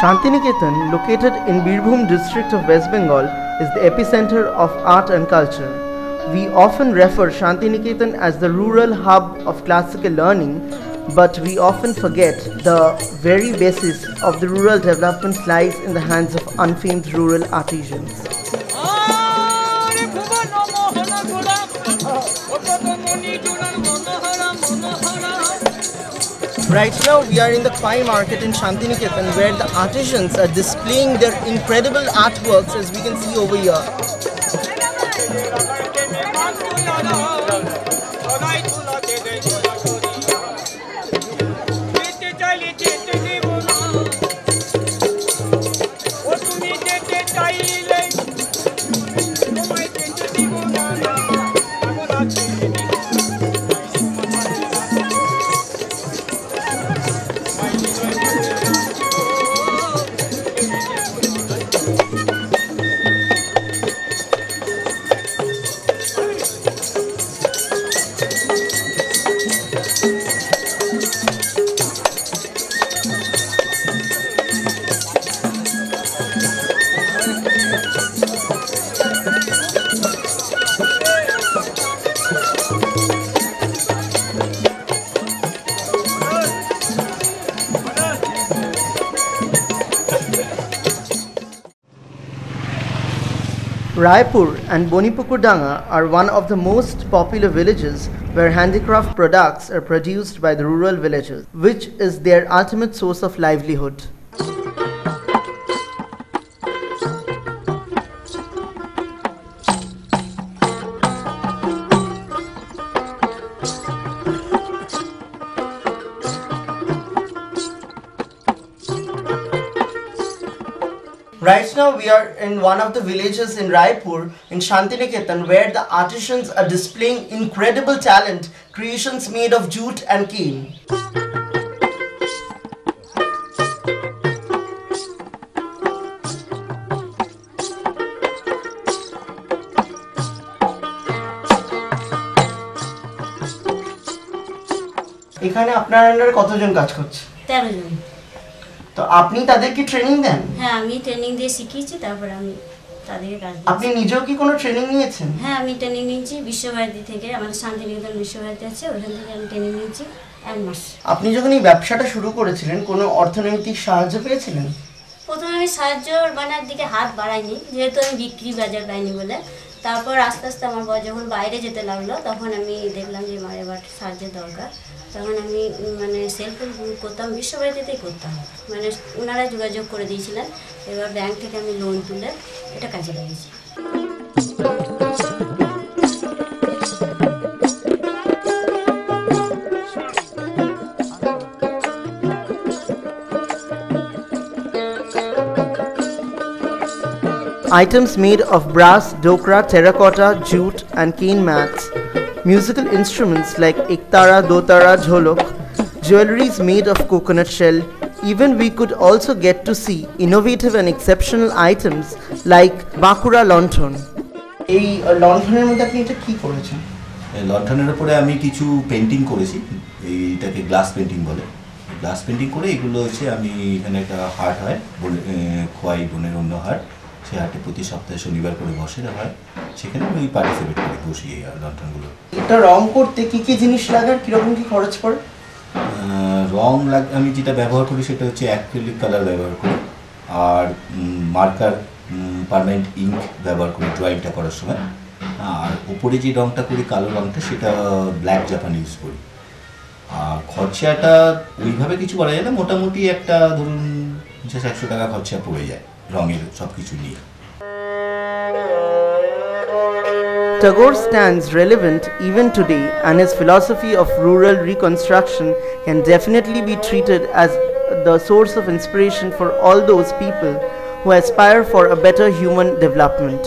Shantiniketan, located in Birbhum district of West Bengal, is the epicenter of art and culture. We often refer Shantiniketan as the rural hub of classical learning, but we often forget the very basis of the rural development lies in the hands of unfamed rural artisans. Right now we are in the Pai market in Shantiniketan, where the artisans are displaying their incredible artworks, as we can see over here. Raipur and Bonipukurdanga are one of the most popular villages where handicraft products are produced by the rural villagers, which is their ultimate source of livelihood. Right now we are in one of the villages in Raipur in Shantiniketan, where the artisans are displaying incredible talent, creations made of jute and cane. এখানে আপনার আন্ডারে কতজন কাজ করছে? 13 জন। তো আপনি তাদেরকে training দেন? হ্যাঁ, আমি ট্রেনিং দিয়ে শিখিয়েছি, তারপর আমি তাদেরকে কাজ দিই। আপনি নিজেও কি কোনো ট্রেনিং নিয়েছেন? হ্যাঁ, আমি ট্রেনিং নিয়েছি বিশ্বভারতী থেকে, আমাদের শান্তিনিকেতন বিশ্বভারতী আছে, ওখান থেকে আমি ট্রেনিং নিয়েছি 1 মাস। আপনি যখন এই ব্যবসাটা শুরু করেছিলেন কোনো অর্থনৈতিক সাহায্য পেয়েছিলেন? প্রথমে আমি সাহায্য বানার দিকে হাত বাড়াইনি, যেহেতু আমি বিক্রি বাজার পাইনি বলে। তারপর আস্তে আস্তে আমার বর যখন বাইরে যেতে লাগলো, তখন আমি দেখলাম যে আমার এবার সাহায্যের দরকার। তখন আমি মানে সেলফ হেল্প করতাম, বিশ্বভারতীতেই করতাম, মানে ওনারা যোগাযোগ করে দিয়েছিলেন। এবার ব্যাংক থেকে আমি লোন তুলে এটা কাজে লাগিয়েছি। Items made of brass, dokra, terracotta, jute and cane mats, musical instruments like iktara, dotara, jholok, jewelries made of coconut shell. Even we could also get to see innovative and exceptional items like bakura lanthorn. এই লণ্ঠনের মধ্যে আপনি এটা কি করেছেন? এই লণ্ঠনের উপরে আমি কিছু পেইন্টিং করেছি, এইটাকে গ্লাস পেইন্টিং বলে। গ্লাস পেইন্টিং করে এগুলো হচ্ছে আমি এখানে একটা হাট হয়, খোয়াই বোনের অন্য হাট, সেই হাটে প্রতি সপ্তাহে শনিবার করে বসে হয়, সেখানে আমি পার্টিসিপেট করি, বসি এই লণ্ঠনগুলো। এটা রং করতে কি কি জিনিস লাগে, কিরকম কি খরচ পড়ে? রং আমি যেটা ব্যবহার করি সেটা হচ্ছে অ্যাক্রিলিক কালার ব্যবহার করি, আর মার্কার পার্মানেন্ট ইঙ্ক ব্যবহার করি ড্রয়িংটা করার সময়। আর উপরে যে রংটা করি কালো রংটা, সেটা ব্ল্যাক জাপান ইউজ করি। আর খরচাটা ওইভাবে কিছু বলা যায় না, মোটামুটি একটা ধরুন 50-100 টাকা খরচা পড়ে যায় রঙের সব কিছু নিয়ে। Tagore stands relevant even today, and his philosophy of rural reconstruction can definitely be treated as the source of inspiration for all those people who aspire for a better human development.